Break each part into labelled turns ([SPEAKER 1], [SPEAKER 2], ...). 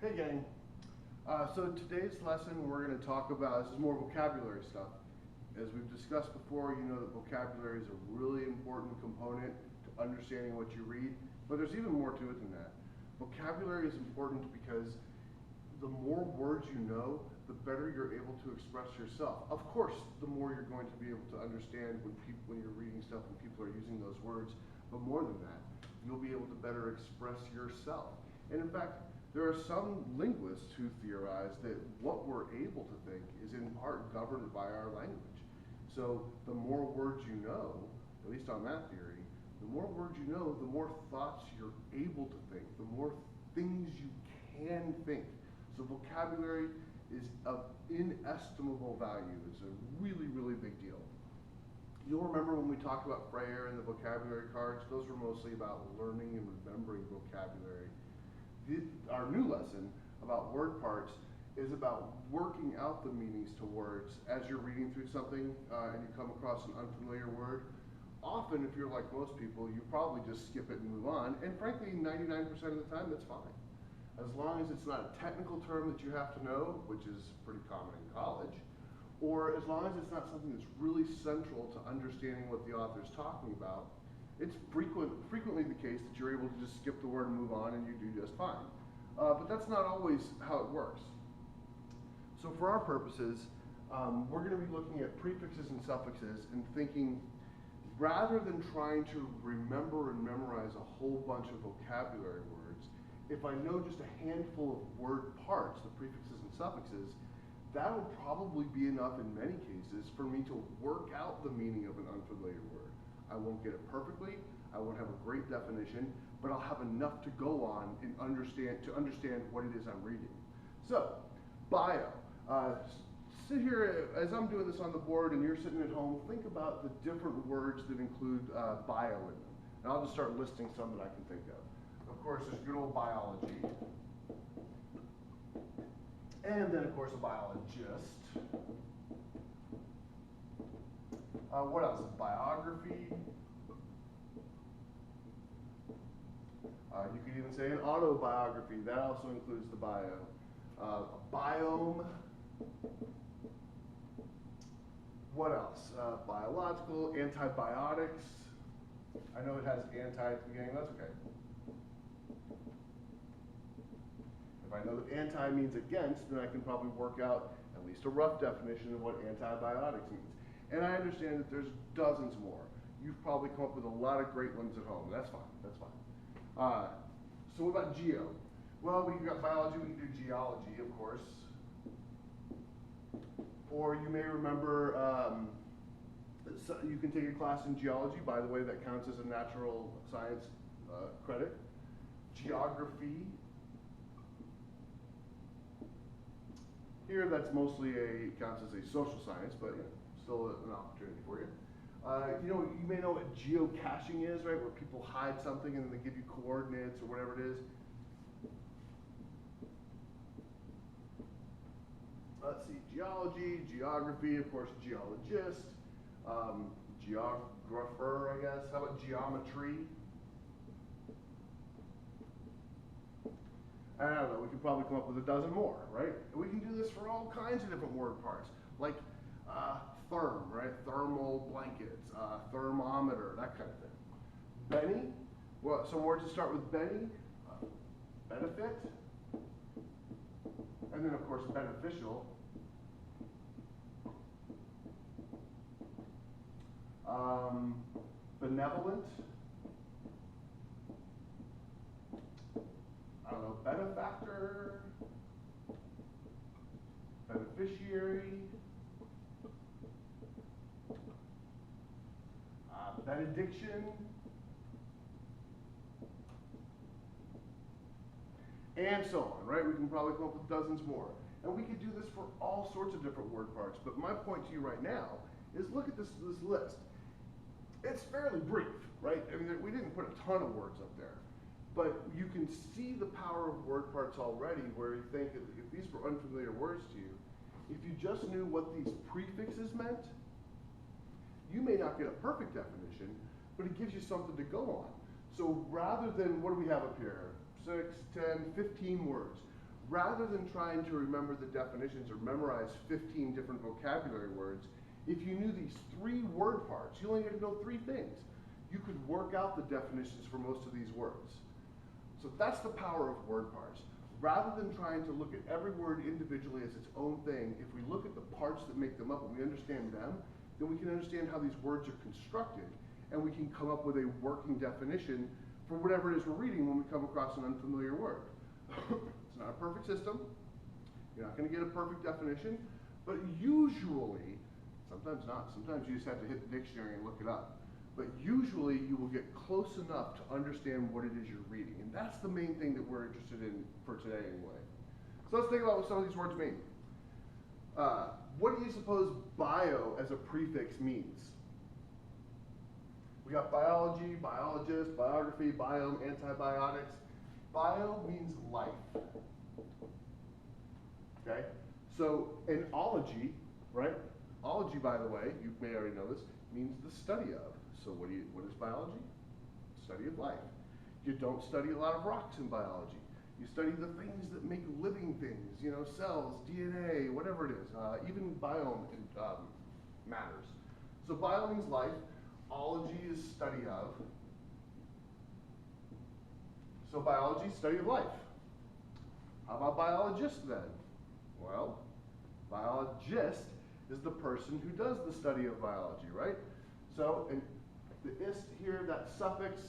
[SPEAKER 1] Hey gang, so today's lesson we're going to talk about, this is more vocabulary stuff. As we've discussed before, you know that vocabulary is a really important component to understanding what you read, but there's even more to it than that. Vocabulary is important because the more words you know, the better you're able to express yourself. Of course, the more you're going to be able to understand when you're reading stuff and people are using those words, but more than that, you'll be able to better express yourself. And in fact, there are some linguists who theorize that what we're able to think is in part governed by our language. So the more words you know, at least on that theory, the more words you know, the more thoughts you're able to think, the more things you can think. So vocabulary is of inestimable value. It's a really, really big deal. You'll remember when we talked about Freyer and the vocabulary cards, those were mostly about learning and remembering vocabulary. Our new lesson about word parts is about working out the meanings to words as you're reading through something and you come across an unfamiliar word. Often, if you're like most people, you probably just skip it and move on, and frankly, 99% of the time, that's fine. As long as it's not a technical term that you have to know, which is pretty common in college, or as long as it's not something that's really central to understanding what the author's talking about, it's frequently the case that you're able to just skip the word and move on and you do just fine. But that's not always how it works. So for our purposes, we're going to be looking at prefixes and suffixes and thinking, rather than trying to remember and memorize a whole bunch of vocabulary words, if I know just a handful of word parts, the prefixes and suffixes, that will probably be enough in many cases for me to work out the meaning of an unfamiliar word. I won't get it perfectly, I won't have a great definition, but I'll have enough to go on and understand what it is I'm reading. So, bio. Sit here, as I'm doing this on the board and you're sitting at home, think about the different words that include bio in them. And I'll just start listing some that I can think of. Of course, there's good old biology. And then, of course, a biologist. What else? Biography. You could even say an autobiography. That also includes the bio. A biome. What else? Biological, antibiotics. I know it has anti at the beginning. That's okay. If I know that anti means against, then I can probably work out at least a rough definition of what antibiotics means. And I understand that there's dozens more. You've probably come up with a lot of great ones at home. That's fine, that's fine. So what about geo? Well, we've got biology, we can do geology, of course. Or you may remember, so you can take a class in geology. By the way, that counts as a natural science credit. Geography. Here, that's mostly counts as a social science, but you know, still an opportunity for you. You may know what geocaching is, right? Where people hide something and then they give you coordinates or whatever it is. Let's see, geology, geography, of course, geologist, geographer, I guess. How about geometry? I don't know, we could probably come up with a dozen more, right? And we can do this for all kinds of different word parts, like therm, right? Thermal blankets, thermometer, that kind of thing. Benny, well, some words to start with Benny, benefit, and then of course beneficial. Benevolent. I don't know, benefactor, beneficiary, benediction, and so on, right? We can probably come up with dozens more. And we could do this for all sorts of different word parts, but my point to you right now is look at this list. It's fairly brief, right? I mean, we didn't put a ton of words up there. But you can see the power of word parts already where you think if these were unfamiliar words to you, if you just knew what these prefixes meant, you may not get a perfect definition, but it gives you something to go on. So rather than, what do we have up here? 6, 10, 15 words. rather than trying to remember the definitions or memorize 15 different vocabulary words, if you knew these 3 word parts, you only had to know 3 things. You could work out the definitions for most of these words. So that's the power of word parts. Rather than trying to look at every word individually as its own thing, if we look at the parts that make them up and we understand them, then we can understand how these words are constructed, and we can come up with a working definition for whatever it is we're reading when we come across an unfamiliar word. It's not a perfect system. You're not going to get a perfect definition, but usually, sometimes not, sometimes you just have to hit the dictionary and look it up. But usually you will get close enough to understand what it is you're reading. And that's the main thing that we're interested in for today anyway. So let's think about what some of these words mean. What do you suppose bio as a prefix means? We got biology, biologist, biography, biome, antibiotics. Bio means life. Okay? So in ology, right? Ology, by the way, you may already know this, means the study of. So what is biology? Study of life. You don't study a lot of rocks in biology. You study the things that make living things, you know, cells, DNA, whatever it is. Even biome matters. So bio means life. Ology is study of. So biology, study of life. How about biologist then? Well, biologist is the person who does the study of biology, right? So, and the ist here, that suffix,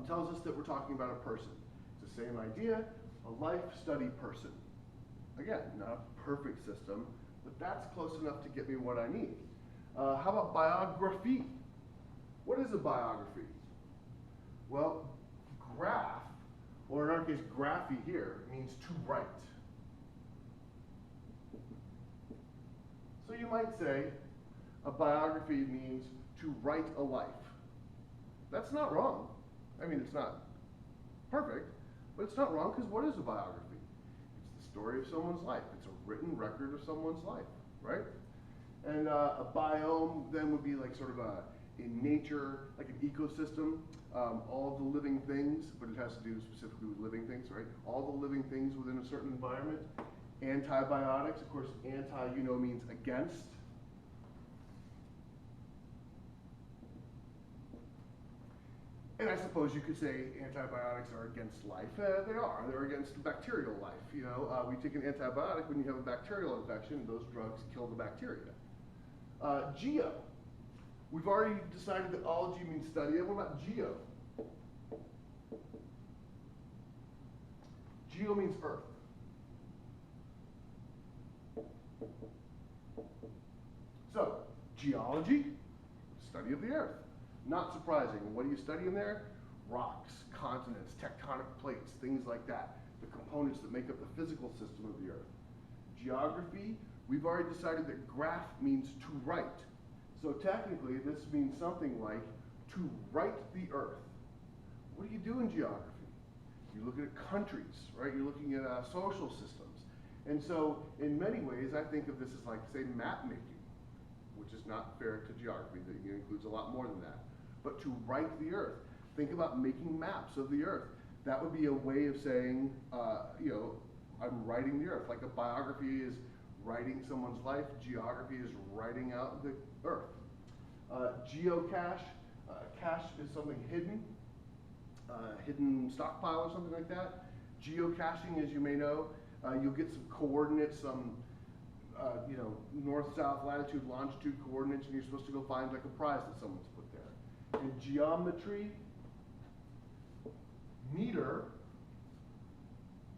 [SPEAKER 1] tells us that we're talking about a person. It's the same idea, a life study person. Again, not a perfect system, but that's close enough to get me what I need. How about biography? What is a biography? Well, graph, or in our case, graphy here, means to write. So you might say a biography means to write a life. That's not wrong. I mean, it's not perfect, but it's not wrong, because what is a biography? It's the story of someone's life. It's a written record of someone's life, right? And a biome then would be like sort of in nature, like an ecosystem, all of the living things, but it has to do specifically with living things, right? All the living things within a certain environment. Antibiotics, of course, anti, you know, means against. And I suppose you could say antibiotics are against life. They are. They're against bacterial life. You know, we take an antibiotic when you have a bacterial infection. Those drugs kill the bacteria. Geo. We've already decided that ology means study of. What about geo? Geo means earth. So, geology, study of the earth. Not surprising. What do you study in there? Rocks, continents, tectonic plates, things like that. The components that make up the physical system of the earth. Geography, we've already decided that graph means to write. So technically, this means something like to write the earth. What do you do in geography? You're looking at countries, right? You're looking at social systems. And so, in many ways, I think of this as like, say, map making, which is not fair to geography. It includes a lot more than that. But to write the earth, think about making maps of the earth. That would be a way of saying, you know, I'm writing the earth. Like a biography is writing someone's life. Geography is writing out the earth. Geocache, cache is something hidden, hidden stockpile or something like that. Geocaching, as you may know, you'll get some coordinates, some you know, north, south, latitude, longitude coordinates, and you're supposed to go find like a prize that someone's put there. In geometry, meter,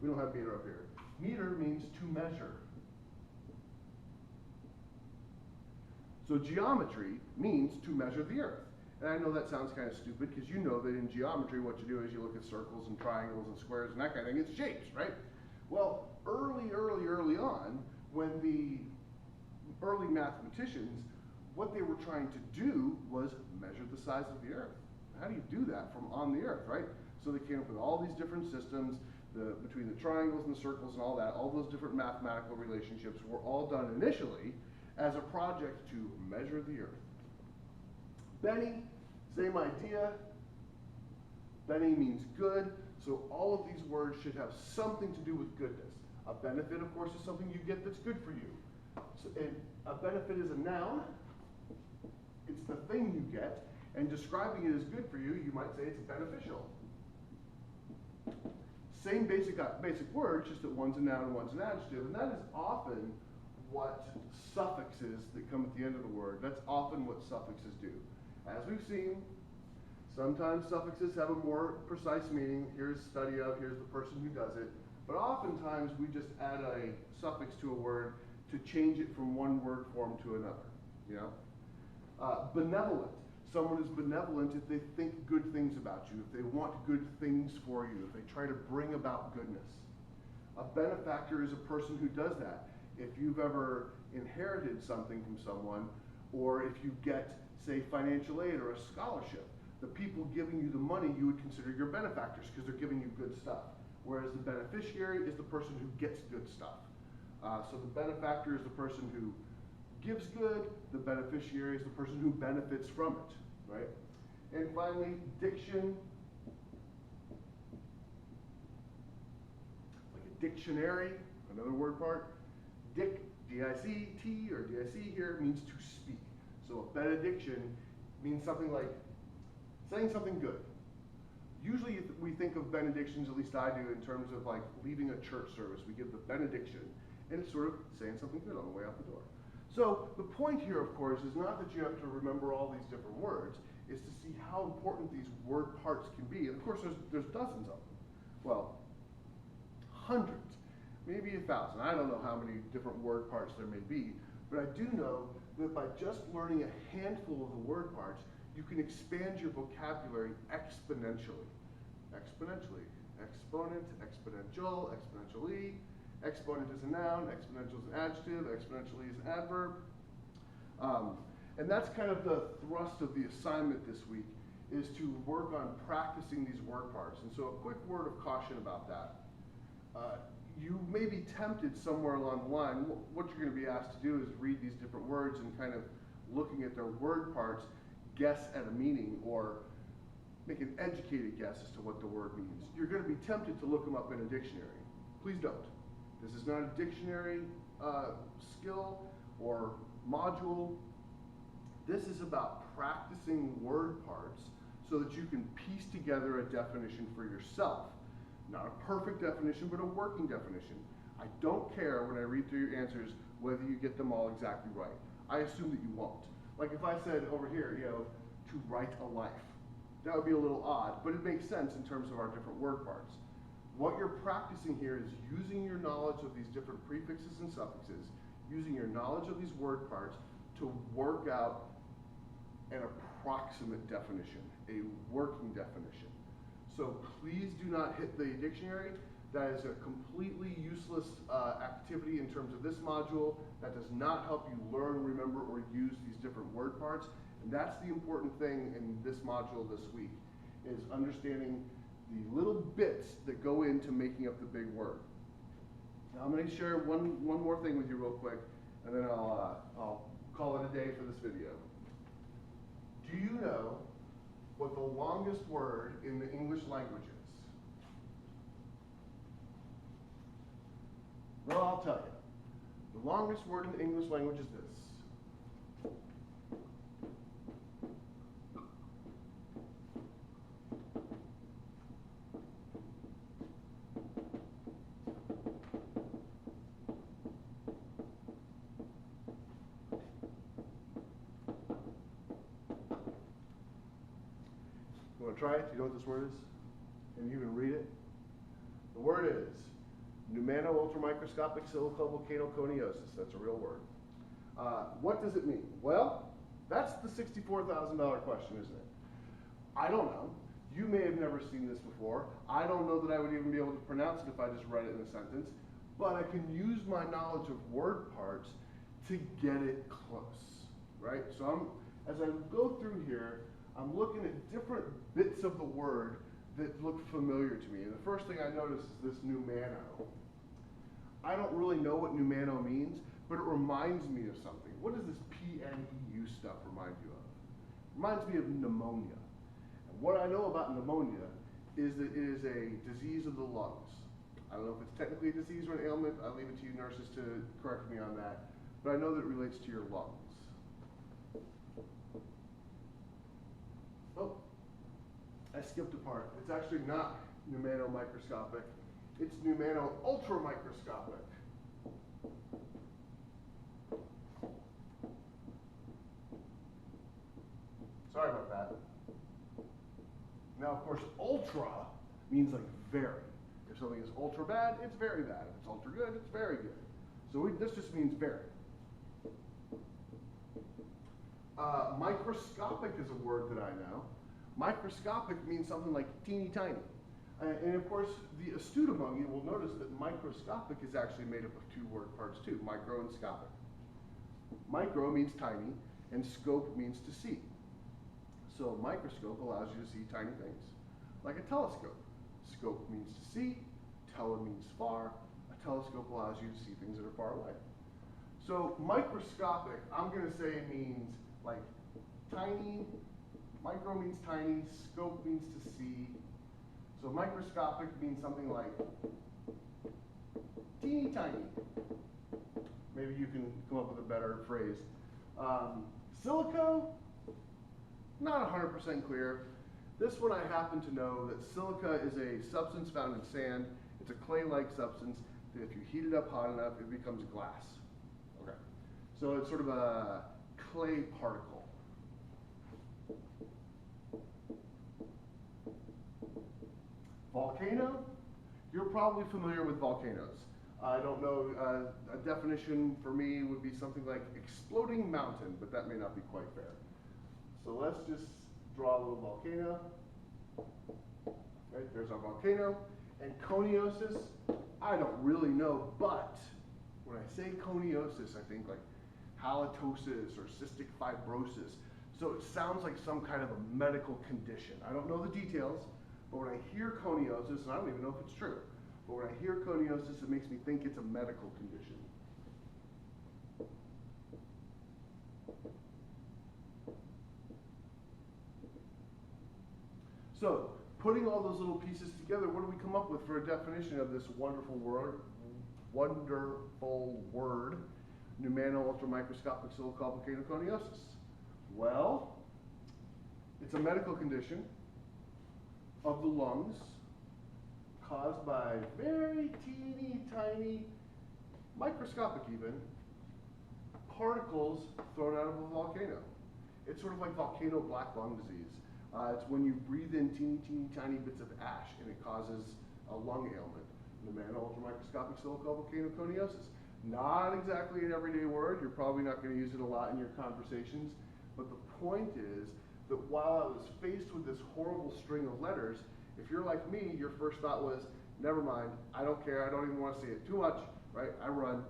[SPEAKER 1] we don't have meter up here. Meter means to measure. So geometry means to measure the earth. And I know that sounds kind of stupid, because you know that in geometry what you do is you look at circles and triangles and squares and that kind of thing. It's shapes, right? Well, early on, when the early mathematicians, what they were trying to do was measure the size of the earth. How do you do that from on the earth, right? So they came up with all these different systems, between the triangles and the circles and all that, all those different mathematical relationships were all done initially as a project to measure the earth. Benny, same idea. bene means good, so all of these words should have something to do with goodness. A benefit, of course, is something you get that's good for you. So a benefit is a noun. It's the thing you get, and describing it as good for you, you might say it's beneficial. Same basic words, just that one's a noun and one's an adjective, and that is often what suffixes that come at the end of the word, that's often what suffixes do. As we've seen, sometimes suffixes have a more precise meaning. Here's study of, here's the person who does it. But oftentimes we just add a suffix to a word to change it from one word form to another. You know? Benevolent. Someone is benevolent if they think good things about you, if they want good things for you, if they try to bring about goodness. A benefactor is a person who does that. If you've ever inherited something from someone, or if you get, say, financial aid or a scholarship, the people giving you the money you would consider your benefactors because they're giving you good stuff. Whereas the beneficiary is the person who gets good stuff. So the benefactor is the person who gives good, the beneficiary is the person who benefits from it, right? And finally, diction. Like a dictionary, another word part. Dic, D-I-C-T or D-I-C here means to speak. So a benediction means something like saying something good. Usually we think of benedictions, at least I do, in terms of like leaving a church service. We give the benediction, and it's sort of saying something good on the way out the door. So the point here, of course, is not that you have to remember all these different words, it's to see how important these word parts can be. And of course, there's dozens of them. Well, hundreds, maybe 1,000. I don't know how many different word parts there may be, but I do know that by just learning a handful of the word parts, you can expand your vocabulary exponentially. Exponentially. Exponent, exponential, exponentially. Exponent is a noun, exponential is an adjective, exponentially is an adverb. And that's kind of the thrust of the assignment this week, is to work on practicing these word parts. And so a quick word of caution about that. You may be tempted somewhere along the line, what you're going to be asked to do is read these different words and kind of looking at their word parts, guess at a meaning or make an educated guess as to what the word means. You're going to be tempted to look them up in a dictionary. Please don't. This is not a dictionary skill or module. This is about practicing word parts so that you can piece together a definition for yourself. Not a perfect definition, but a working definition. I don't care when I read through your answers whether you get them all exactly right. I assume that you won't. Like if I said over here, to write a life, that would be a little odd, but it makes sense in terms of our different word parts. What you're practicing here is using your knowledge of these different prefixes and suffixes, using your knowledge of these word parts to work out an approximate definition, a working definition. So please do not hit the dictionary. That is a completely useless activity in terms of this module. That does not help you learn, remember, or use these different word parts. And that's the important thing in this module this week, is understanding the little bits that go into making up the big word. Now I'm going to share one more thing with you real quick, and then I'll call it a day for this video. Do you know what the longest word in the English language is? Well, I'll tell you. The longest word in the English language is this. You want to try it? Do you know what this word is? Can you even read it? The word is pneumano-ultramicroscopic silicovolcanoconiosis. That's a real word. What does it mean? Well, that's the $64,000 question, isn't it? I don't know. You may have never seen this before. I don't know that I would even be able to pronounce it if I just read it in a sentence, but I can use my knowledge of word parts to get it close, right? So as I go through here, I'm looking at different bits of the word that look familiar to me. And the first thing I notice is this pneumano. I don't really know what pneumano means, but it reminds me of something. What does this P-N-E-U stuff remind you of? It reminds me of pneumonia. And what I know about pneumonia is that it is a disease of the lungs. I don't know if it's technically a disease or an ailment. I'll leave it to you nurses to correct me on that. But I know that it relates to your lungs. Oh, I skipped a part. It's actually not pneumatomicroscopic. It's pneumato-ultramicroscopic. Sorry about that. Now, of course, ultra means like very. If something is ultra bad, it's very bad. If it's ultra good, it's very good. So this just means very. Microscopic is a word that I know. Microscopic means something like teeny tiny. And of course, the astute among you will notice that microscopic is actually made up of two word parts too, micro and scopic. Micro means tiny, and scope means to see. So a microscope allows you to see tiny things, like a telescope. Scope means to see, tele means far. A telescope allows you to see things that are far away. So microscopic, I'm going to say means like tiny, micro means tiny, scope means to see. So microscopic means something like teeny tiny. Maybe you can come up with a better phrase. Silico, not 100% clear. This one I happen to know that silica is a substance found in sand. It's a clay-like substance that if you heat it up hot enough, it becomes glass. Okay. So it's sort of a clay particle. Volcano, you're probably familiar with volcanoes. I don't know, a definition for me would be something like exploding mountain, but that may not be quite fair. So let's just draw a little volcano. Right, there's our volcano. And coniosis, I don't really know, but when I say coniosis, I think like halitosis or cystic fibrosis. So it sounds like some kind of a medical condition. I don't know the details, but when I hear coniosis, and I don't even know if it's true, but when I hear coniosis, it makes me think it's a medical condition. So, putting all those little pieces together, what do we come up with for a definition of this wonderful word, pneumato-ultramicroscopic silicovolcanoconiosis? Well, it's a medical condition of the lungs caused by very teeny tiny, microscopic even, particles thrown out of a volcano. It's sort of like volcano black lung disease. It's when you breathe in teeny tiny bits of ash and it causes a lung ailment. Pneumato-ultramicroscopic silicovolcanoconiosis. Not exactly an everyday word. You're probably not going to use it a lot in your conversations. But the point is that while I was faced with this horrible string of letters, if you're like me, your first thought was, never mind, I don't care, I don't even want to say it too much, right? I run.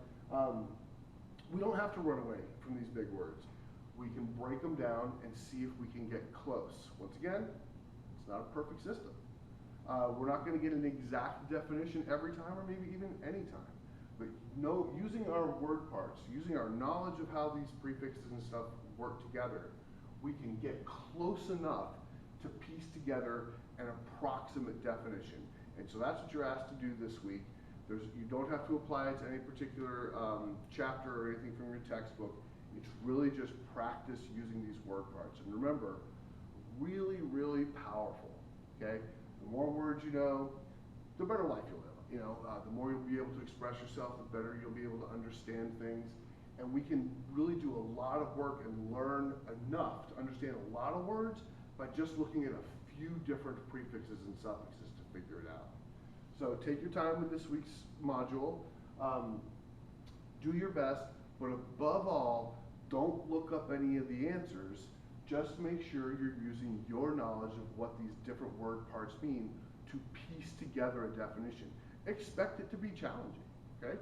[SPEAKER 1] We don't have to run away from these big words. We can break them down and see if we can get close. Once again, it's not a perfect system. We're not going to get an exact definition every time or maybe even any time. But using our word parts, using our knowledge of how these prefixes and stuff work together, we can get close enough to piece together an approximate definition. And so that's what you're asked to do this week. You don't have to apply it to any particular chapter or anything from your textbook. It's really just practice using these word parts. And remember, really, really powerful, okay? The more words you know, the better life you'll live. The more you'll be able to express yourself, the better you'll be able to understand things. And we can really do a lot of work and learn enough to understand a lot of words by just looking at a few different prefixes and suffixes to figure it out. So take your time with this week's module. Do your best, but above all, don't look up any of the answers. Just make sure you're using your knowledge of what these different word parts mean to piece together a definition. Expect it to be challenging, okay?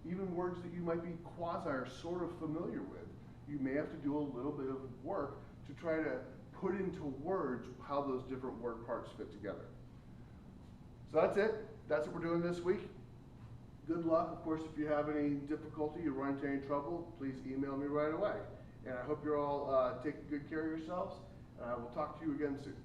[SPEAKER 1] Even words that you might be quasi or sort of familiar with, you may have to do a little bit of work to try to put into words how those different word parts fit together. So that's it. That's what we're doing this week. Good luck. Of course, if you have any difficulty, you run into any trouble, please email me right away. And I hope you're all taking good care of yourselves. We'll talk to you again soon.